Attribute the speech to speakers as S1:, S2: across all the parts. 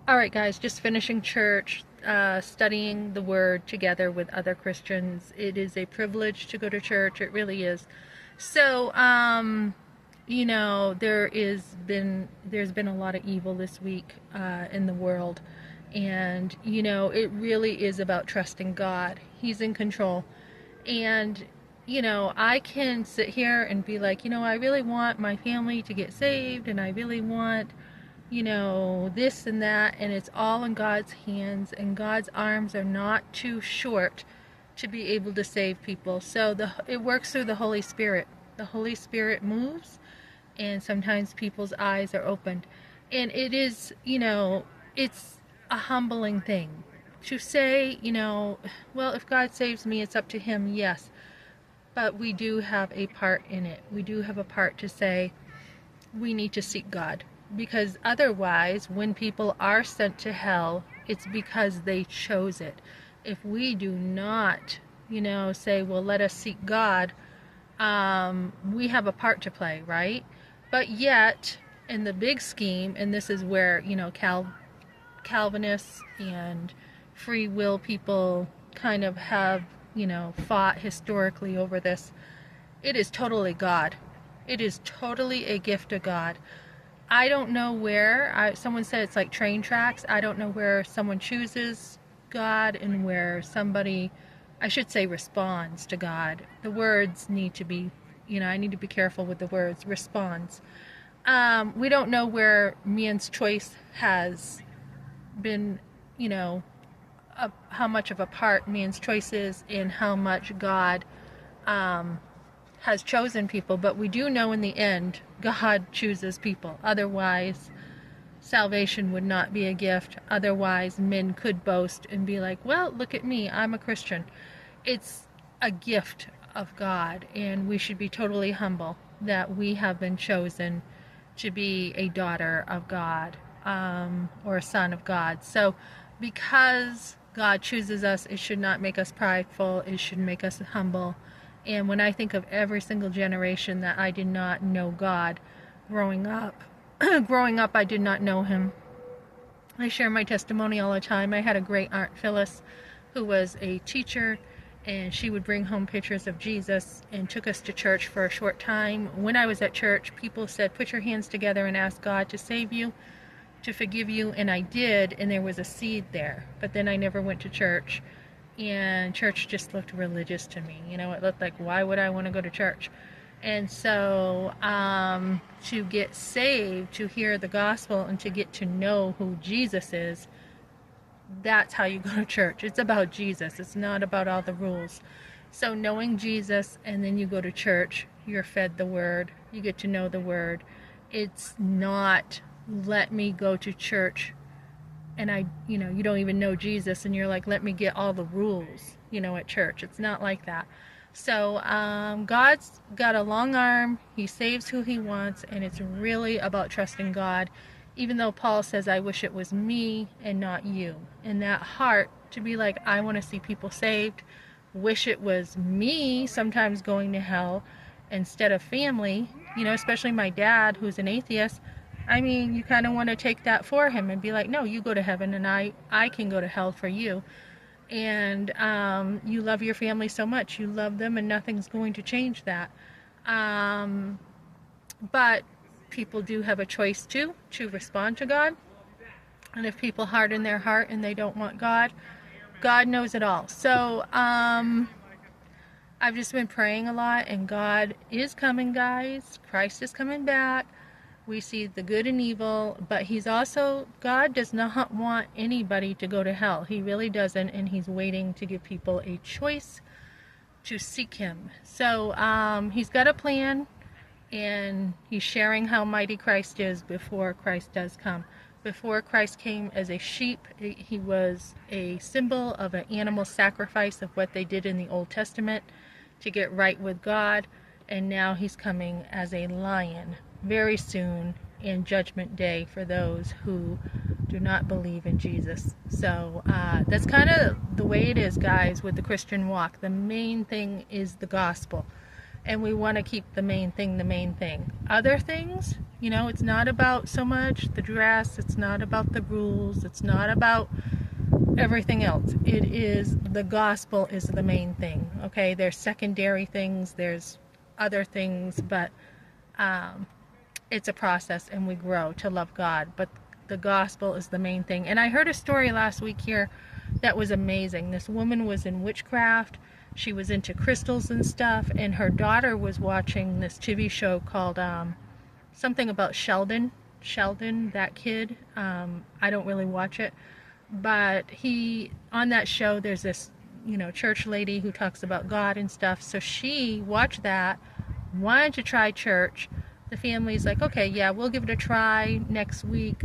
S1: All right, guys, just finishing church, studying the Word together with other Christians. It is a privilege to go to church. It really is. So, there's been a lot of evil this week in the world, and it really is about trusting God. He's in control, and I can sit here and be like, I really want my family to get saved, and I really want this and that, and it's all in God's hands, and God's arms are not too short to be able to save people. So it works through the Holy Spirit. The Holy Spirit moves, and sometimes people's eyes are opened. And it is, it's a humbling thing to say, well, if God saves me, it's up to Him, yes. But we do have a part in it. We do have a part to say we need to seek God. Because otherwise, when people are sent to hell, it's because they chose it. If we do not, say, well, let us seek God, we have a part to play, right? But yet, in the big scheme, and this is where, Calvinists and free will people kind of have, fought historically over this, it is totally God. It is totally a gift of God. I don't know where, someone said it's like train tracks. I don't know where someone chooses God and where somebody, I should say, responds to God. The words need to be, I need to be careful with the words, responds. We don't know where man's choice has been, how much of a part man's choice is in how much God has chosen people, but we do know in the end God chooses people. Otherwise, salvation would not be a gift. Otherwise, men could boast and be like, well, look at me, I'm a Christian. It's a gift of God, and we should be totally humble that we have been chosen to be a daughter of God, or a son of God. So because God chooses us, it should not make us prideful. It should make us humble. And when I think of every single generation that I did not know God growing up, I did not know Him. I share my testimony all the time. I had a great Aunt Phyllis who was a teacher, and she would bring home pictures of Jesus and took us to church for a short time. When I was at church, people said, put your hands together and ask God to save you, to forgive you, and I did, and there was a seed there. But then I never went to church. And church just looked religious to me. It looked like, why would I want to go to church? And so to get saved, to hear the gospel, and to get to know who Jesus is, that's how you go to church. It's about Jesus. It's not about all the rules. So knowing Jesus, and then you go to church, you're fed the Word, you get to know the Word. It's not, let me go to church and you don't even know Jesus, and you're like, let me get all the rules, at church. It's not like that. So God's got a long arm. He saves who He wants, and it's really about trusting God, even though Paul says, I wish it was me and not you. And that heart to be like, I want to see people saved, wish it was me sometimes going to hell instead of family, especially my dad who's an atheist. You kind of want to take that for him and be like, no, you go to heaven and I can go to hell for you. And you love your family so much. You love them, and nothing's going to change that. But people do have a choice to respond to God. And if people harden their heart and they don't want God, God knows it all. So I've just been praying a lot, and God is coming, guys. Christ is coming back. We see the good and evil, but God does not want anybody to go to hell. He really doesn't, and He's waiting to give people a choice to seek Him. So He's got a plan, and He's sharing how mighty Christ is before Christ does come. Before Christ came as a sheep, He was a symbol of an animal sacrifice of what they did in the Old Testament to get right with God, and now He's coming as a lion very soon in Judgment Day for those who do not believe in Jesus. So that's kind of the way it is, guys, with the Christian walk. The main thing is the gospel, and we want to keep the main thing the main thing. Other things You know, it's not about so much the dress, it's not about the rules, it's not about everything else. It is, the gospel is the main thing. Okay, there's secondary things, there's other things, but it's a process and we grow to love God. But the gospel is the main thing. And I heard a story last week here that was amazing. This woman was in witchcraft. She was into crystals and stuff, and her daughter was watching this TV show called something about Sheldon. Sheldon, that kid. I don't really watch it, but on that show, there's this, church lady who talks about God and stuff. So she watched that, wanted to try church. The family's like, okay, yeah, we'll give it a try next week.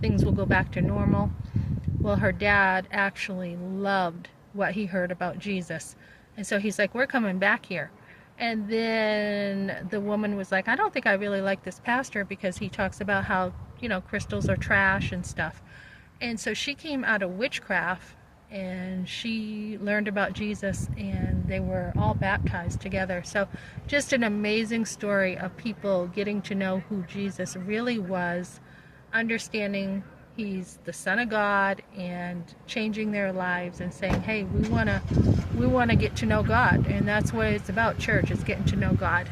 S1: Things will go back to normal. Well, her dad actually loved what he heard about Jesus. And so he's like, we're coming back here. And then the woman was like, I don't think I really like this pastor because he talks about how, crystals are trash and stuff. And so she came out of witchcraft and she learned about Jesus, and they were all baptized together. So just an amazing story of people getting to know who Jesus really was, understanding he's the Son of God, and changing their lives and saying, hey, we want to get to know God. And that's what it's about, church, is getting to know God.